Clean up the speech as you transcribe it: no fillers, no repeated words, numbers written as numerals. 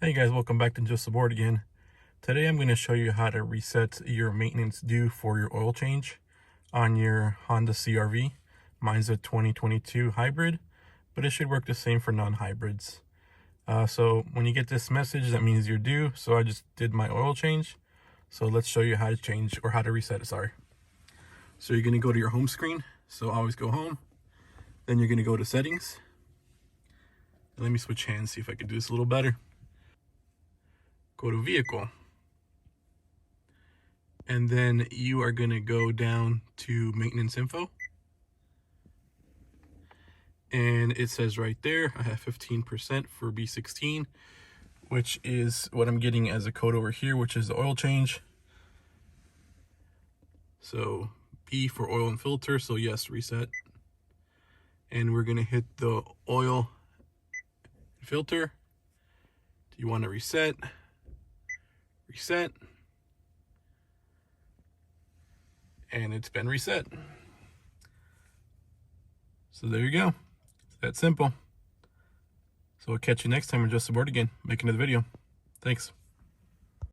Hey guys, welcome back to Just Aboard again. Today I'm going to show you how to reset your maintenance due for your oil change on your Honda CRV. Mine's a 2022 hybrid, but it should work the same for non-hybrids. So when you get this message, that means you're due. So I just did my oil change. So let's show you how to change, or how to reset it, sorry. So you're going to go to your home screen. So always go home. Then you're going to go to settings. Let me switch hands, see if I can do this a little better. Go to vehicle, and then you are going to go down to maintenance info, and it says right there I have 15% for B16, which is what I'm getting as a code over here, which is the oil change. So B for oil and filter, so yes, reset. And we're going to hit the oil and filter. Do you want to reset? Reset, and it's been reset. So there you go. It's that simple. So I'll catch you next time. We're Just Aboard again, making another video. Thanks.